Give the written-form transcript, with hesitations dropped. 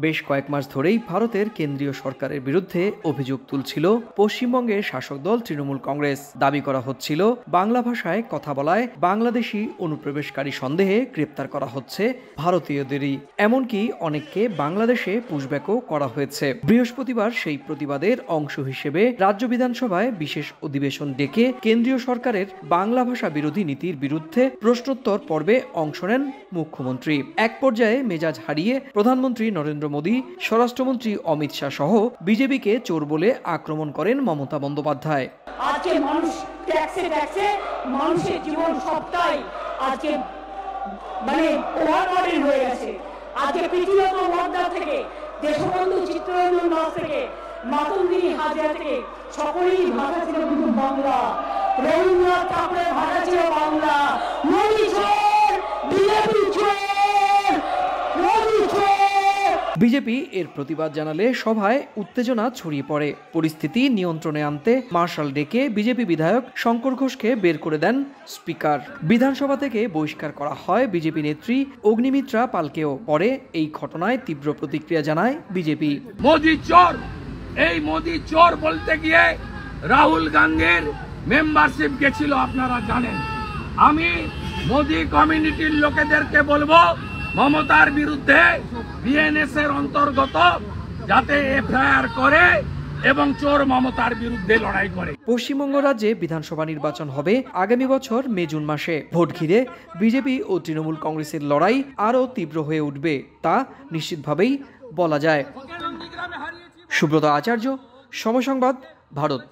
বেশ কয়েক মাস ধরেই ভারতের কেন্দ্রীয় সরকারের বিরুদ্ধে অভিযোগ তুলছিল পশ্চিমবঙ্গের শাসক দল তৃণমূল কংগ্রেস। দাবি করা হচ্ছিল বাংলা ভাষায় কথা বলায় বাংলাদেশি অনুপ্রবেশকারী সন্দেহে গ্রেপ্তার করা হচ্ছে ভারতীয়দেরই, এমনকি অনেককে বাংলাদেশে পুশব্যাকও করা হয়েছে। বৃহস্পতিবার সেই প্রতিবাদের অংশ হিসেবে রাজ্য বিধানসভায় বিশেষ অধিবেশন ডেকে কেন্দ্রীয় সরকারের বাংলা ভাষা বিরোধী নীতির বিরুদ্ধে প্রশ্নোত্তর পর্বে অংশ নেন মুখ্যমন্ত্রী। এক পর্যায়ে মেজাজ হারিয়ে প্রধানমন্ত্রী নরেন্দ্র মোদী, স্বরাষ্ট্রমন্ত্রী অমিত শাহ সহ বিজেপিকে চোর বলে আক্রমণ করেন মমতা বন্দ্যোপাধ্যায়। আজকে মানুষ ট্যাক্সে মানুষের জীবন সবটাই আজকে ওভারলোডেড হয়ে গেছে। আজকে পৃথিবীর ওয়ার্ডা থেকে, দেশবন্ধু চিত্তরঞ্জন দাস থেকে, মাতঙ্গিনী হাজরা থেকে সকলেই ভাষা ছিল কিন্তু বাংলা। রবীন্দ্রনাথ ঠাকুরের ভাষা ছিল বাংলা। মোদী চোর, বিজেপি চোর, মোদী চোর। বিজেপি এর প্রতিবাদ জানালে সভায় উত্তেজনা ছড়িয়ে পড়ে। পরিস্থিতি নিয়ন্ত্রণে আনতে মার্শাল ডেকে বিজেপি বিধায়ক শঙ্কর ঘোষকে বের করে দেন স্পিকার। বিধানসভা থেকে বহিষ্কার করা হয় বিজেপি নেত্রী অগ্নিমিত্রা পালকেও। পরে এই ঘটনায় তীব্র প্রতিক্রিয়া জানায় বিজেপি। মোদী চোর, এই মোদী চোর বলতে গিয়ে রাহুল গান্ধীর মেম্বারশিপ গেছিল, আপনারা জানেন। আমি মোদী কমিউনিটির লোকেদেরকে বলবো, মমতার বিরুদ্ধে বিএনএস এর অন্তর্গত যাতে এফআইআর করে এবং চোর মমতার বিরুদ্ধে লড়াই করে। পশ্চিমবঙ্গ রাজ্যে বিধানসভা নির্বাচন হবে আগামী বছর মে জুন মাসে। ভোট ঘিরে বিজেপি ও তৃণমূল কংগ্রেসের লড়াই আরও তীব্র হয়ে উঠবে, তা নিশ্চিতভাবেই বলা যায়। সুব্রত আচার্য, সময় সংবাদ, ভারত।